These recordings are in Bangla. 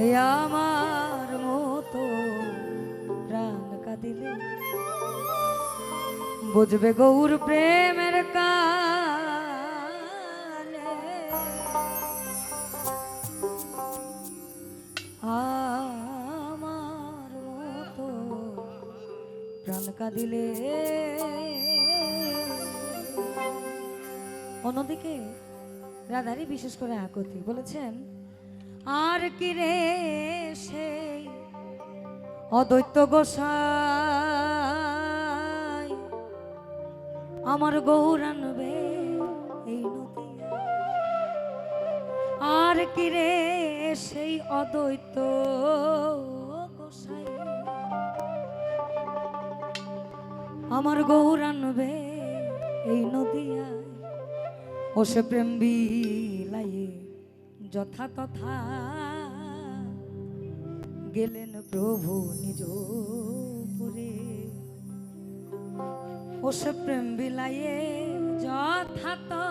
এই আমার মতো প্রাণ কাঁদিলে বুঝবে গৌর প্রেমের কালে। আমার মতো প্রাণ কাঁদিলে। অন্যদিকে রাধারী বিশেষ করে আকতি বলেছেন, আর কি রে সেই অদ্বৈত গোসাই আমার গৌরানবে এই নদী। আর কি রে সেই অদ্বৈত গোসাই আমার গৌরানবে এই নদিয়ায়। ও সে প্রেম বিলাইয়ে যথা তথা গেলেন প্রভু নিজ পুরে। ও সে প্রেম বিলাইয়ে যথা তথা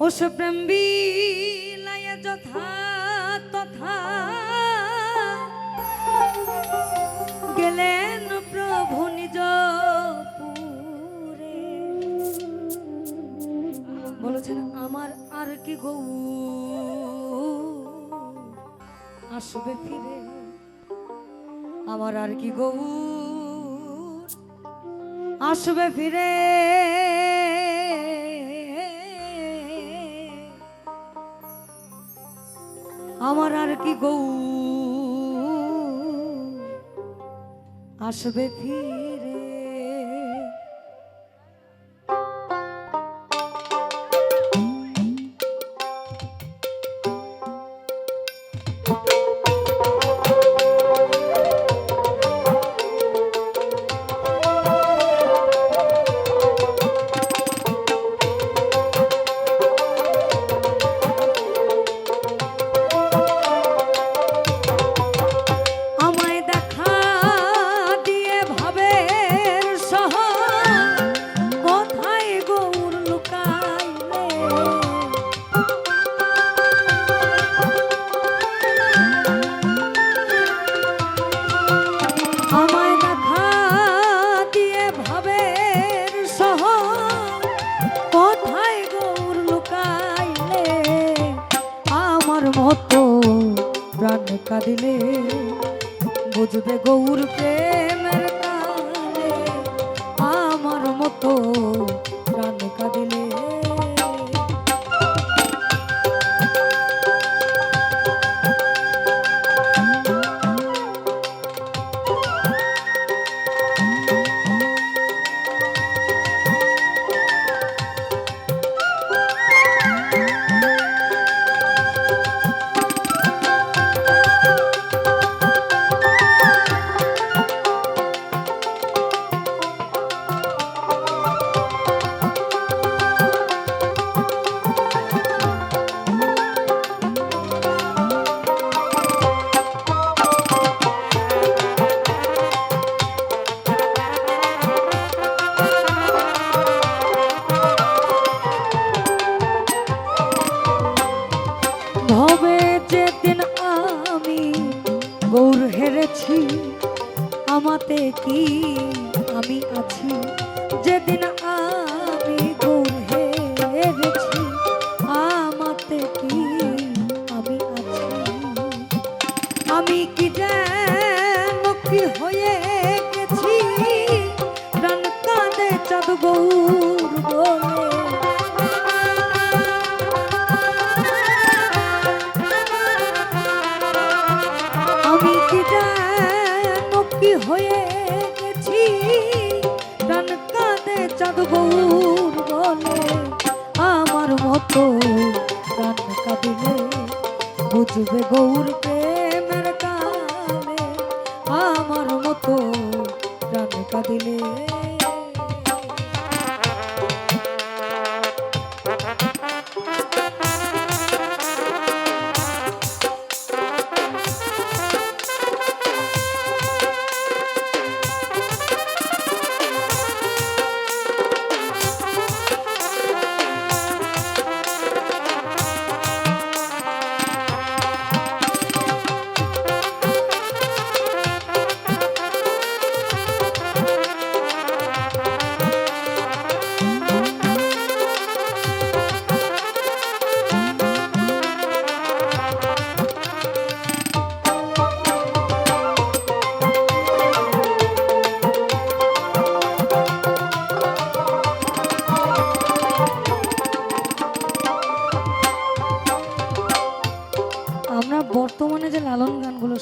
ও সে প্রেম বিলাইয়ে যথা তথা গেলেন প্রভু নিজ পুরে। বলেছেন আমার আর কি গৌ আসবে ফিরে, আমার আর কি গৌ আসবে ফিরে। আমার আর কি গৌ আসবে ফিরে। প্রাণ কাঁদিলে বুঝবে গৌর প্রেমের কালে। আমার মতো প্রাণ কাঁদিলে ভবে যেদিন আমি গৌর হেরেছি আমাতে কি আমি আছি। যেদিন আমি গৌর হেরেছি আমাতে কি আমি আছি। আমি কি যেন কি হয়ে গেছি প্রাণ কাঁদে চাঁদ গৌর বলে। আমি কি যেন কি হয়ে গেছি প্রাণ কাঁদে চাঁদ গৌর বলে। আমার মতো প্রাণ কাঁদিলে বুঝবে গৌর প্রেমের কালে। আমার মতো প্রাণ কাঁদিলে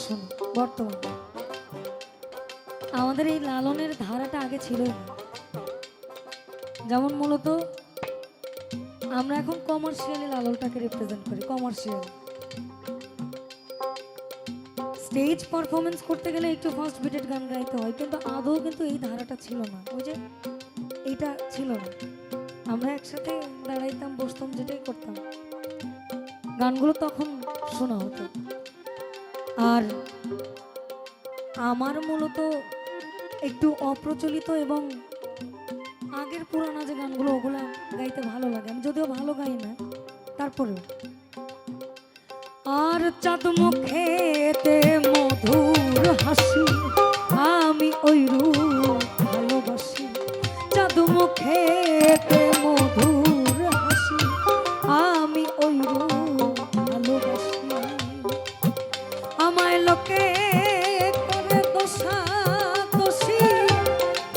শুনি বর্তমানে। আমাদের এই লালনের ধারাটা আগে ছিলই না। যেমন মূলত আমরা এখন কমার্শিয়ালি লালনটাকে রিপ্রেজেন্ট করি। কমার্শিয়াল স্টেজ পারফরমেন্স করতে গেলে একটু ফাস্ট বিটেড গান গাইতে হয়, কিন্তু আদৌ কিন্তু এই ধারাটা ছিল না। ওই যে এইটা ছিল না, আমরা একসাথে দাঁড়াইতাম, বসতাম, যেটাই করতাম, গানগুলো তখন শোনা হতো। আর আমার মূলত একটু অপ্রচলিত এবং আগের পুরানা যে গানগুলো ওগুলো গাইতে ভালো লাগে। আমি যদিও ভালো গাই না, তারপরেও। আর চাঁদ মুখেতে মধুর হাসি, আমি ওই রূপ ভালোবাসি। চাঁদ মুখেতে মধুর হাসি, আমি ওই রূপ ভালোবাসি। আমায় লোকে করে দোষা দোষী,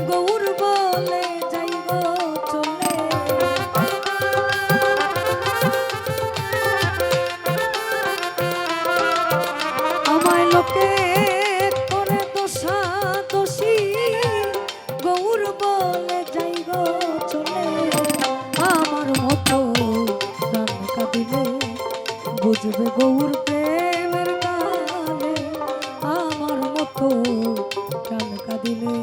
গৌর বলে যাইব চলে। আমায় লোকে করে দোষা দোষী, গৌর বলে যাইব চলে। আমার মতো গান কাঁদিলে বুঝবে গৌর প্রেমের গানে। আমার মতো গান কাঁদিলে।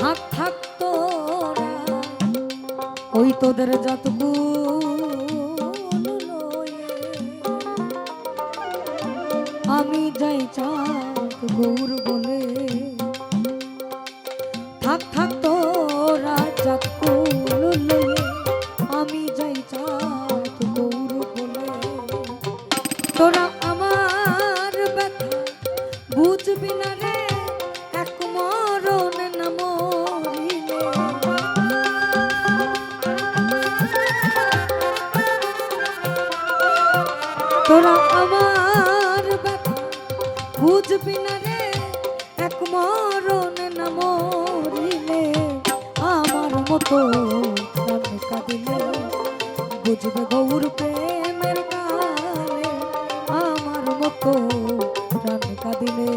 থাক থাক তোরা ওই তোদের যতগুলো লয়ে, আমি যাই চাঁদ গৌর বলে। থাক থাক তোরা যতগুলো লয়ে, আমি যাই চাঁদ গৌর বলে। তোরা আমার ব্যথা বুঝবি না রে, এক মরণ না মরিলে। তোরা আমার ব্যথা বুঝবি না রে, এক মরণ না মরিলে। আমার মতো গান কাঁদিলে বুঝবে গৌর প্রেমের গানে। আমার মতো গান কাঁদিলে।